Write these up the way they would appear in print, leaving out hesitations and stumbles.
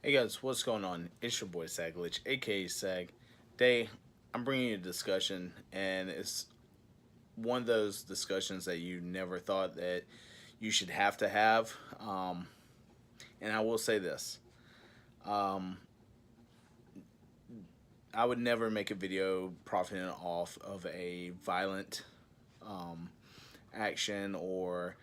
Hey guys, what's going on? It's your boy Saglitch, aka Sag. Today, I'm bringing you a discussion, and it's one of those discussions that you never thought that you should have to have. And I will say this: um, I would never make a video profiting off of a violent um, action or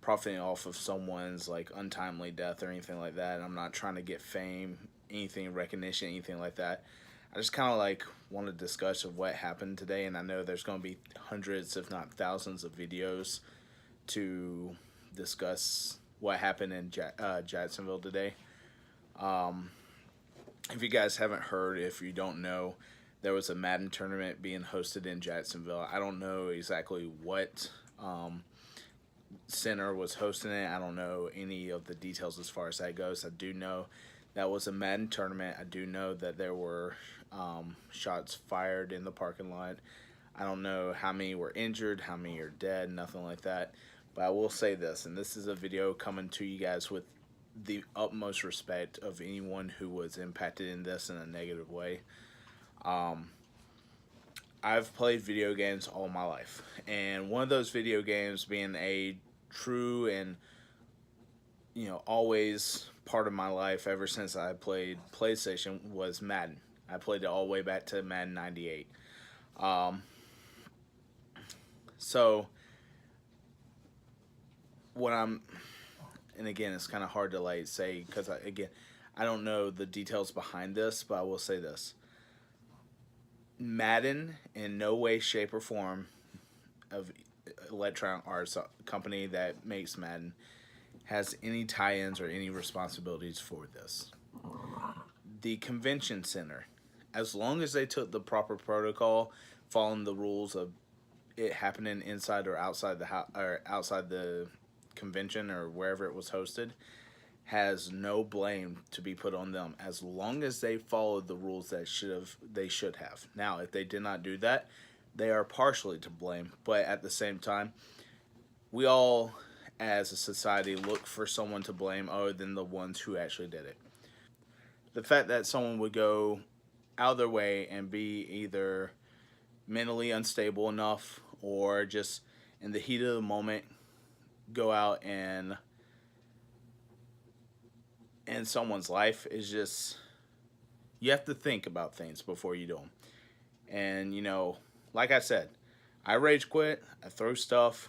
profiting off of someone's like untimely death or anything like that. I'm not trying to get fame, anything, recognition, anything like that. I just kind of like want to discuss of what happened today, and I know there's going to be hundreds, if not thousands, of videos to discuss what happened in Jacksonville today. Um, if you guys haven't heard, if you don't know, there was a Madden tournament being hosted in Jacksonville. I don't know exactly what center was hosting it. I don't know any of the details as far as that goes. I do know that was a Madden tournament. I do know that there were shots fired in the parking lot. I don't know how many were injured, how many are dead, nothing like that. But I will say this, and this is a video coming to you guys with the utmost respect of anyone who was impacted in this in a negative way. Um, I've played video games all my life, and one of those video games being a true and always part of my life ever since I played PlayStation was Madden. I played it all the way back to Madden '98. Um, so what I'm, and again, it's kind of hard to like say because I don't know the details behind this, but I will say this: Madden, in no way, shape, or form of Electronic Arts company that makes Madden has any tie-ins or any responsibilities for this. The convention center, as long as they took the proper protocol, following the rules of it happening inside or outside the house or outside the convention or wherever it was hosted, has no blame to be put on them as long as they followed the rules that they should have. Now, if they did not do that, they are partially to blame, but at the same time, we all as a society look for someone to blame other than the ones who actually did it. The fact that someone would go out of their way and be either mentally unstable enough or just in the heat of the moment go out and end someone's life is just, you have to think about things before you do them. And like I said, I rage quit, I throw stuff,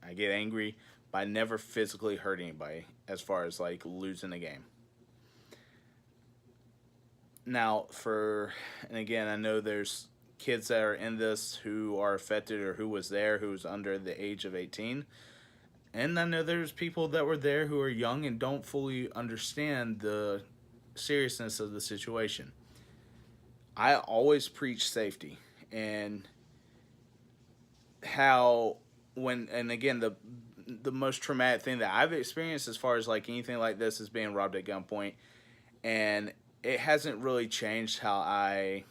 I get angry, but I never physically hurt anybody as far as like losing a game. Now, and again, I know there's kids that are in this who are affected or who was there who was under the age of 18. And I know there's people that were there who are young and don't fully understand the seriousness of the situation. I always preach safety and how and again the most traumatic thing that I've experienced as far as like anything like this is being robbed at gunpoint, and it hasn't really changed how I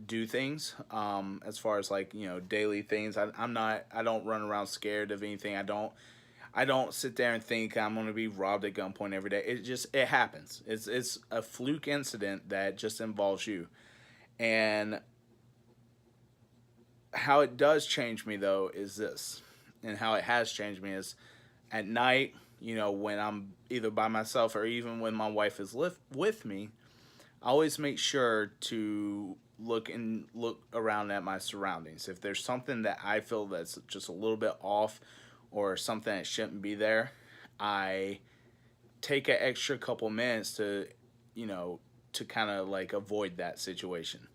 do things as far as like daily things. I don't run around scared of anything. I don't sit there and think I'm going to be robbed at gunpoint every day. It happens. It's a fluke incident that just involves you. And how it does change me though is this, and how it has changed me is at night, when I'm either by myself or even when my wife is with me, I always make sure to look around at my surroundings. If there's something that I feel that's just a little bit off or something that shouldn't be there, I take an extra couple minutes to kind of like avoid that situation.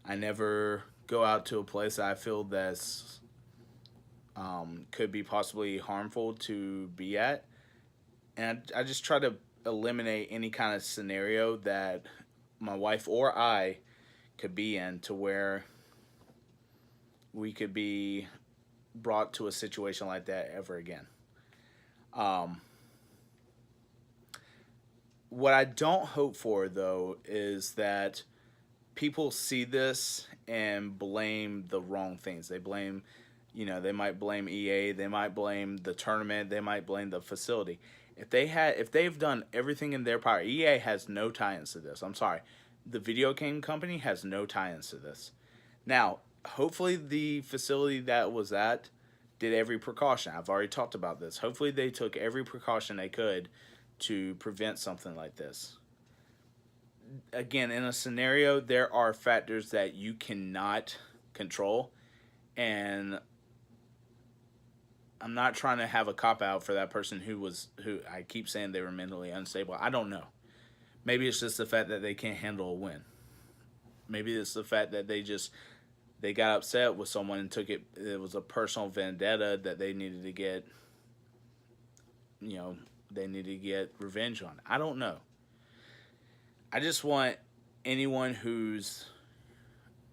I never go out to a place that I feel that's could be possibly harmful to be at, and I just try to eliminate any kind of scenario that my wife or I could be in to where we could be brought to a situation like that ever again. Um, what I don't hope for though is that people see this and blame the wrong things. They might blame EA, they might blame the tournament, they might blame the facility. If they've done everything in their power, EA has no tie-ins to this. I'm sorry, the video game company has no tie-ins to this. Now, hopefully, the facility that was at did every precaution. I've already talked about this. Hopefully, they took every precaution they could to prevent something like this. Again, in a scenario, there are factors that you cannot control, and I'm not trying to have a cop out for that person who I keep saying they were mentally unstable. I don't know. Maybe it's just the fact that they can't handle a win. Maybe it's the fact that they got upset with someone and took it. It was a personal vendetta that they needed to get. They needed to get revenge on. I don't know. I just want anyone who's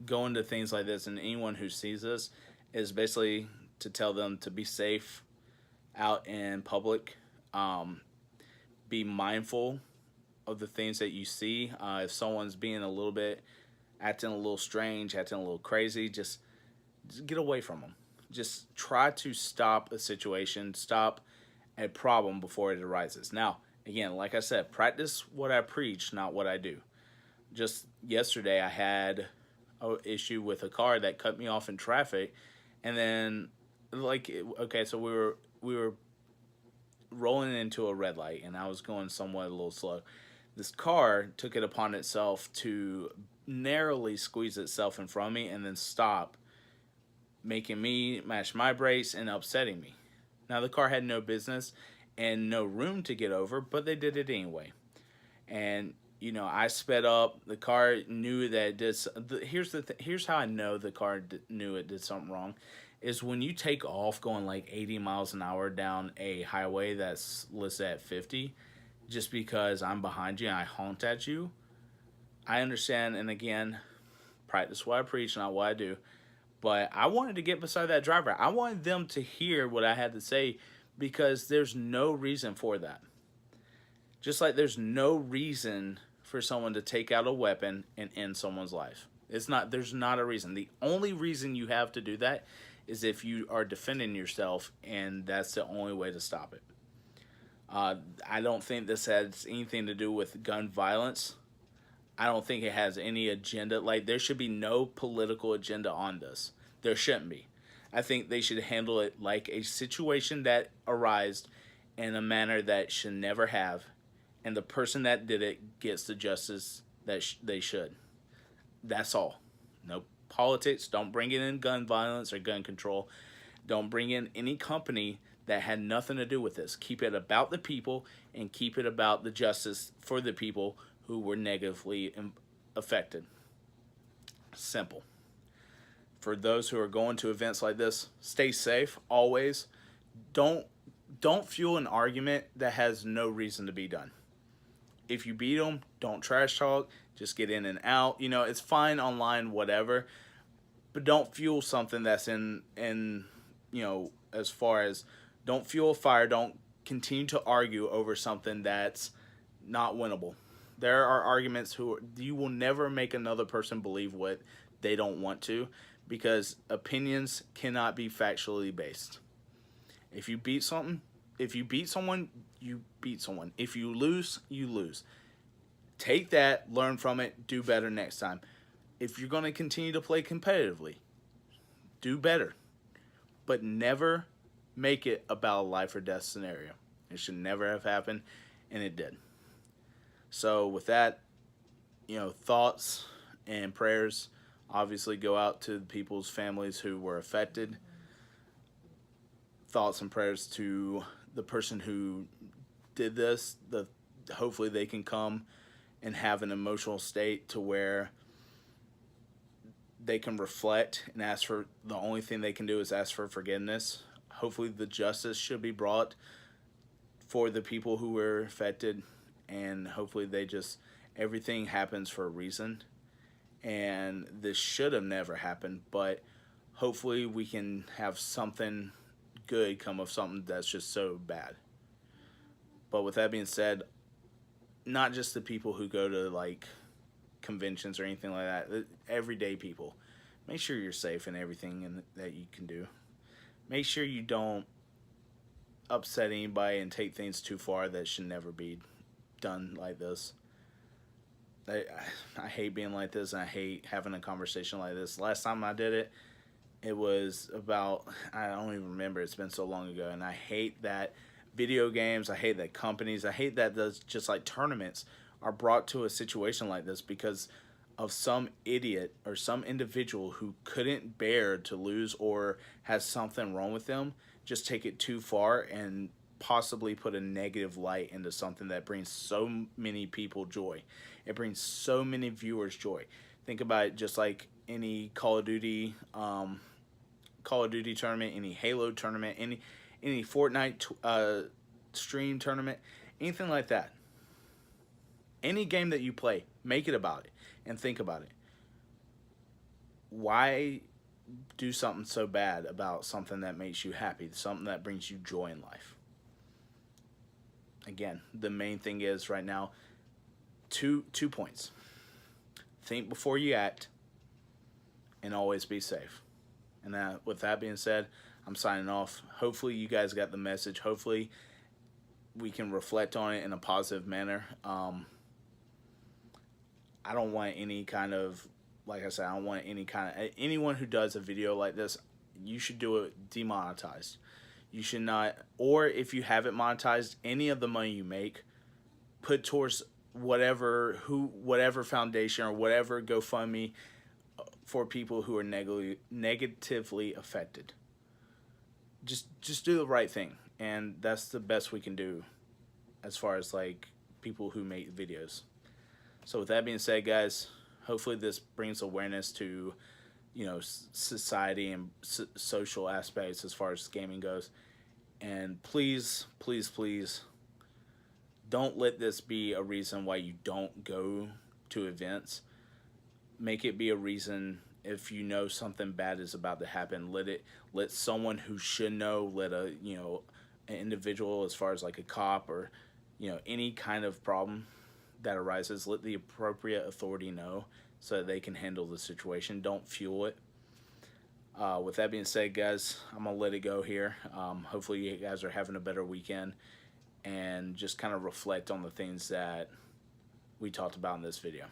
going to things like this and anyone who sees this is basically to tell them to be safe out in public. Be mindful of the things that you see. If someone's being acting a little strange, acting a little crazy, just get away from them. Just try to stop a situation, stop a problem before it arises. Now, again, like I said, practice what I preach, not what I do. Just yesterday, I had an issue with a car that cut me off in traffic, and then, so we were rolling into a red light, and I was going somewhat a little slow. This car took it upon itself to narrowly squeeze itself in front of me and then stop, making me mash my brakes and upsetting me. Now, the car had no business and no room to get over, but they did it anyway. And, I sped up. The car knew that it did. Here's how I know the car knew it did something wrong. Is when you take off going like 80 miles an hour down a highway that's listed at 50, just because I'm behind you and I honked at you. I understand, and again, practice what I preach, not what I do. But I wanted to get beside that driver. I wanted them to hear what I had to say because there's no reason for that. Just like there's no reason for someone to take out a weapon and end someone's life. There's not a reason. The only reason you have to do that is if you are defending yourself, and that's the only way to stop it. I don't think this has anything to do with gun violence. I don't think it has any agenda. Like, there should be no political agenda on this. There shouldn't be. I think they should handle it like a situation that arose in a manner that should never have, and the person that did it gets the justice that they should. That's all. No politics. Don't bring it in gun violence or gun control. Don't bring in any company that had nothing to do with this. Keep it about the people and keep it about the justice for the people who were negatively affected. Simple. For those who are going to events like this, stay safe always. Don't fuel an argument that has no reason to be done. If you beat them, don't trash talk. Just get in and out. It's fine online, whatever. But don't fuel something that's as far as don't fuel a fire. Don't continue to argue over something that's not winnable. There are arguments you will never make another person believe what they don't want to, because opinions cannot be factually based. If you beat someone, you beat someone. If you lose, you lose. Take that, learn from it, do better next time. If you're going to continue to play competitively, do better. But never make it about a life or death scenario. It should never have happened, and it did. So with that, thoughts and prayers obviously go out to the people's families who were affected. Thoughts and prayers to the person who did this. Hopefully they can come and have an emotional state to where they can reflect and ask for, the only thing they can do is ask for forgiveness. Hopefully the justice should be brought for the people who were affected, and hopefully everything happens for a reason, and this should have never happened, but hopefully we can have something good come of something that's just so bad. But with that being said, not just the people who go to like conventions or anything like that, everyday people, make sure you're safe in everything that you can do. Make sure you don't upset anybody and take things too far that should never be done like this. I hate being like this, and I hate having a conversation like this. Last time I did it, it was about, I don't even remember, it's been so long ago, and I hate that video games, I hate that companies, I hate that those just like tournaments are brought to a situation like this because of some idiot or some individual who couldn't bear to lose or has something wrong with them, just take it too far and possibly put a negative light into something that brings so many people joy. It brings so many viewers joy. Think about it, just like any Call of Duty tournament, any Halo tournament, any Fortnite stream tournament, anything like that. Any game that you play, make it about it and think about it. Why do something so bad about something that makes you happy, something that brings you joy in life? Again, the main thing is right now, two points. Think before you act, and always be safe. And with that being said, I'm signing off. Hopefully you guys got the message. Hopefully we can reflect on it in a positive manner. I don't want any kind of, like I said, I don't want any kind of, anyone who does a video like this, you should do it demonetized. You should not, or if you have it monetized, any of the money you make, put towards whatever foundation or whatever GoFundMe for people who are negatively affected. Just do the right thing, and that's the best we can do as far as like people who make videos. So with that being said, guys, hopefully this brings awareness to, you know, society and social aspects as far as gaming goes. And please, please, please, don't let this be a reason why you don't go to events. Make it be a reason if you know something bad is about to happen. Let someone who should know, let an individual as far as like a cop or, you know, any kind of problem that arises, let the appropriate authority know so that they can handle the situation. Don't fuel it. With that being said, guys, I'm going to let it go here. Hopefully you guys are having a better weekend and just kind of reflect on the things that we talked about in this video.